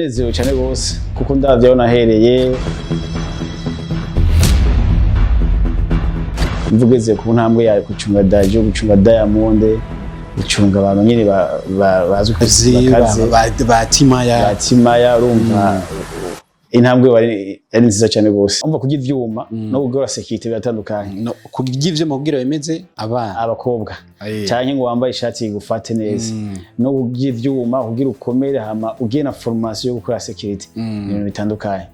Mbanezerewe cyane gose kuko ndavyaho nahereye mvugeze ku ntambwe ya gucunga Dadju, gucunga Diamond, gucunga abantu nyine bazwi ba Timaya urumva intambwe ari nziza cyane gose. Umva kugira ivyuma no gukora security bitandukanye. No kugira ivyuma kugira bemeze abakobwa cyane ngo wambaye ishati igufate neza. No kugira ivyuma kugira ukomere hama ugiye na formation yo gukora security ibintu bitandukanye.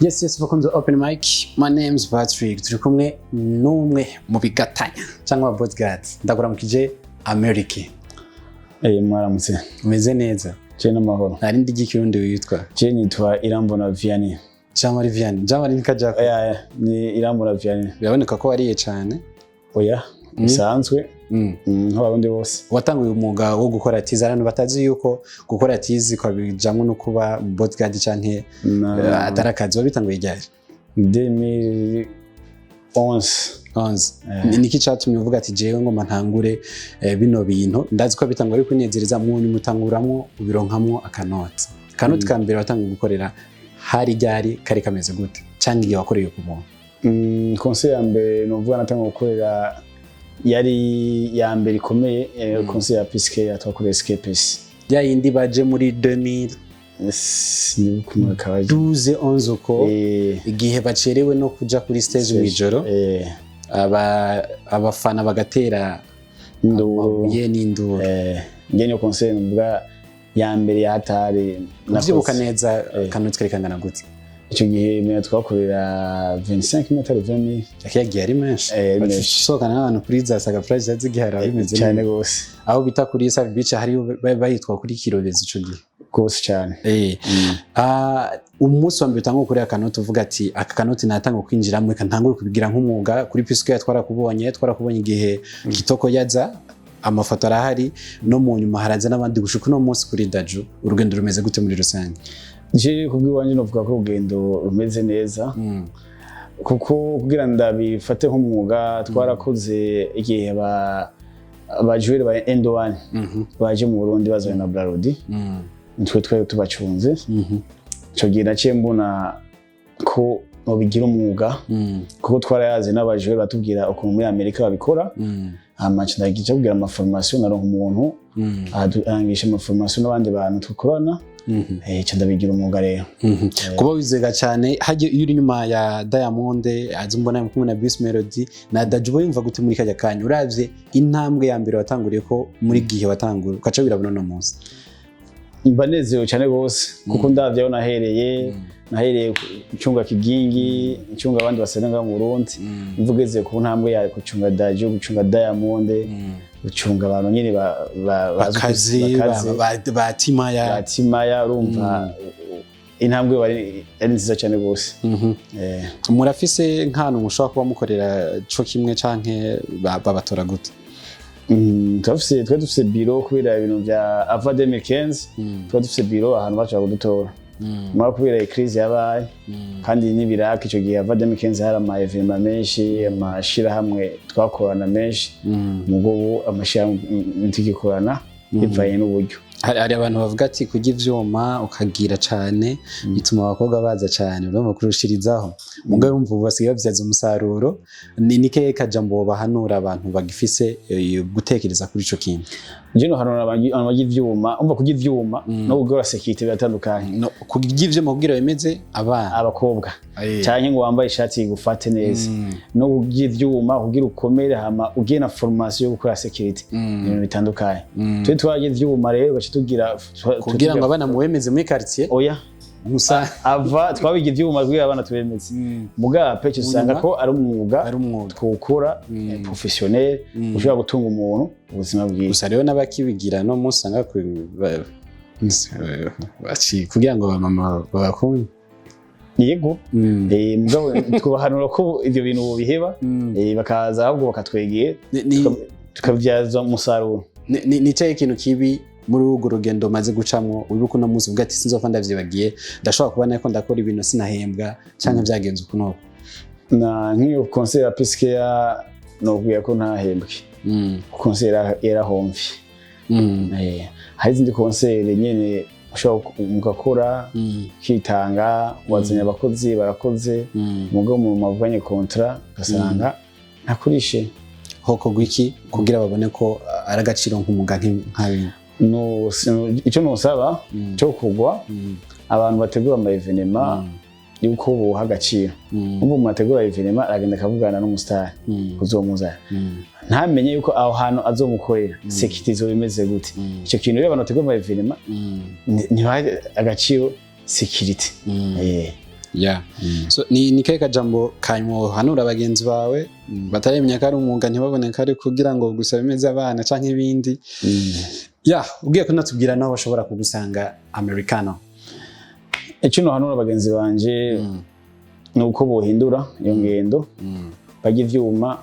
Yes, welcome to Open Mic. My name is Patrick. Turi kumwe n'umwe mu bigatanya cyangwa bodyguard. Ndakuramukije Américain. Mwaramutse. Umeze neza? Je n'amahoro. Narindi gikirundi witwa? Je nitwa IRAMBONA Vianney. Cyangwa Vianney. Cyangwa ni kajako? Ni IRAMBONA Vianney. Biraboneka ko wariye cyane. Oya, bisanzwe. Nk'abarundi bose. Watanguye umwuga wo gukora tizi, abantu batazi yuko gukora tizi kwa bijamwe no kuba bodyguard canke atarakazi wabitanguye ryari? 2011. Niki cyatumye uvuga ati jewe ngo ntangure bino bintu? Ndazi ko bitangura kwinezereza mwunyu mutanguramwo ubironkamwo akanoti ka mbere watanguye gukorera hari ryari, kari kameze gute canke igihe wakoreye ku muntu? Conseil ya mbere novuga natanguye gukorera yari ya mbere ikomeye conseil ya P-Square twakoreye skepes ya yindi baje muri 2000 12 uko igihe bacerewe no kuja kuri stage mwijoro abafana bagatera n'induru ngene conseil nubwa ya mbere yatari navyibuka neza kanoti kerekana gute icyo gihe mwe twakorera 25 metero 20 yakiye ari menshi soka n'abantu kuri za saga price zigihara bimeze cyane gose aho bita kuri Save Beach hari bayitwa kuri Kirovezi ico gihe gose cyane umunsi wa mbere utanguye kuri akanoti uvuga ati aka kanoti natanga kwinjiramo ntangure kubigira nk'umwuga kuri P-Square twarakubonye igihe kitoko yaza amafoto arahari no mu nyuma haraza n'abandi gushuka no munsi kuri Dadju. Urugendo rumeze gute muri rusange? Je kubwiwanje novuga ko urugendo rumeze neza kuko kugira ndabifate nk'umwuga twarakoze igihe abajwere ba End1 baje mu Burundi bazanye na Birori twari tubacunze cyo gihe naciye mbona ko bigira umwuga kuko twarayazi n'abajwere batubwira ukuntu muri Amerika babikora amace ndagiye kugira ama formation naronka umuntu adurangisha ama formation n'abandi bantu tukorana cyo ndabigira umwuga rero kuba wizega cyane haje uri nyuma ya Diamond azumbona kumwe na Mélodie na Dadju yumva gute muri kajya kanya uravye intambwe ya mbere watanguriye ko muri gihe watangura ukaca birabona no munsi? Mbanezerewe cyane gose kuko ndavyaho nahereye gucunga kigingi gucunga abandi basenga mu Burundi mvugeze ku ntambwe ya gucunga Dadju, gucunga Diamond, gucunga abantu nyine bazwi ba Timaya urumva intambwe ari nziza cyane gose. Murafise nk'ahantu mushobora kuba mukorera cyo kimwe canke babatora gute? Twari dufise biro kubera ibintu bya ava 2015 twari dufise biro ahantu bashaka kudutora mara kubera crise yabaye kandi n'ibiraka icyo gihe ava 2015 hari ama evenement menshi amashira hamwe twakorana menshi mugo amashira ntigikorana bivaye n'uburyo. Hari abantu bavuga ati kugira ivyuma ukagira cyane bituma abakobwa baza cyane urumva kurushirizaho mugo yumva basigaye bavyaza umusaruro nike kajambo bahanura abantu bagifise gutekereza kuri ico kintu? Jino hanura abantu ivyuma umva kugira ivyuma no gukora security bitandukanye. No kugira ivyuma kugira bemeze abakobwa cyane ngo wambaye ishati igufate neza no kugira ivyuma kugira ukomere hama ugiye na formation yo gukora security ibintu bitandukanye. Twe twagiye ivyuma rero tugira kugira ngo abana muwemeze muri quartier. Oya musa ava twabigira ivyuma kugira abana tubemeze muga pece usanga ko ari umwuga twukora professionnel ushobora gutunga umuntu ubuzima bwiza. Gusa rero n'abakibigira no musanga kugira ngo mama babakunde yego mugabo twahanura ko ivyo bintu biheba bakaza ahubwo bakatwegera tukabyaza umusaruro. Ni cyaye ikintu kibi muri ugo rugendo maze gucamwo wibuka no muzi uvuga ati sinzova ndavyibagiye ndashobora kubona ko ndakora ibintu sinahembwa canke vyagenze ukunoko? na nk'iyo concert ya P-Square nobwiye ko ntahembwe concert yarahomvye hari izindi concert nyene ushobora mugakora kitanga wazanye abakozi barakoze mugo mu mavanye contrat gasanga ntakurishe hoko gwiki kugira babone ko ari agaciro nk'umuga nk'abi no icyo nosaba cyo kugwa abantu bategura ama evenement yuko buha agaciro ubu mwategura evenement aragenda akavugana n'umustar kuzomuza ntamenye yuko aho hano azomukorera security zo bimeze gute icyo kintu rero abantu bategura ama evenement ni agaciro security so ni keka jambo kanymo hanura abagenzi bawe bataremenya ko ari umwuga ntibaboneka ari kugira ngo gusa bimeze abana canke ibindi ugiye ko natubwira naho bashobora kugusanga Américain icyo no hanura abagenzi banje nuko bohindura iyo ngendo bagiye ivyuma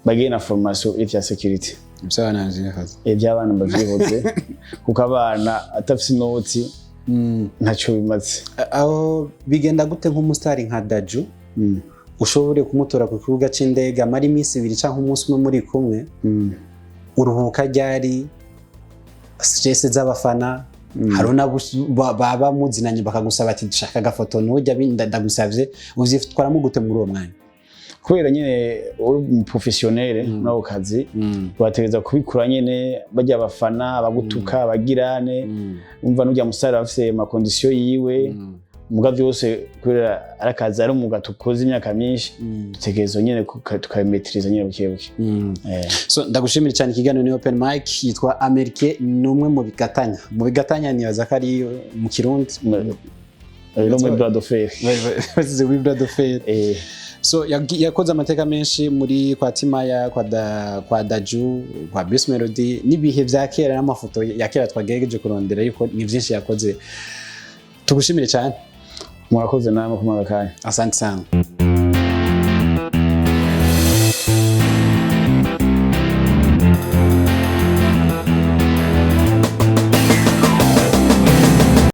bagiye na formation y'ivya security iby'abana bavyihoze kuko abana atafise inoti ntacyo bimaze aho bigenda gute nk'umustar nka Dadju ushobore kumutora ku kibuga c'indege amara iminsi 2 canke umunsi umwe muri kumwe uruhuka ryari stress z'abafana haruna baba muzinanye bakagusaba ati dushaka gafoto nujya ndagusavye uvyitwaramo gute muri uwo mwanya kubera nyene uri professionnel nawo kazi bategeza kubikura nyene bajya abafana bagutuka abagirane umva nujya musara afise ma condition yiwe muga byose kubera arakaza ari umuga tukoze imyaka myinshi dutegezo nyene tukametriza nyene bukebuke so ndagushimira cyane ikiganiro ni open mic yitwa Américain numwe mu bigatanya nibaza ko ari mu Kirundi no mu bras de fer we bras de fer so yakoze amateka menshi muri kwa Timaya kwa Dadju kwa Mélodie nibihe vya kera n'amafoto ya kera twagerageje kurondera yuko ni byinshi yakoze tugushimire cyane murakoze namwe kumara kanya asante sana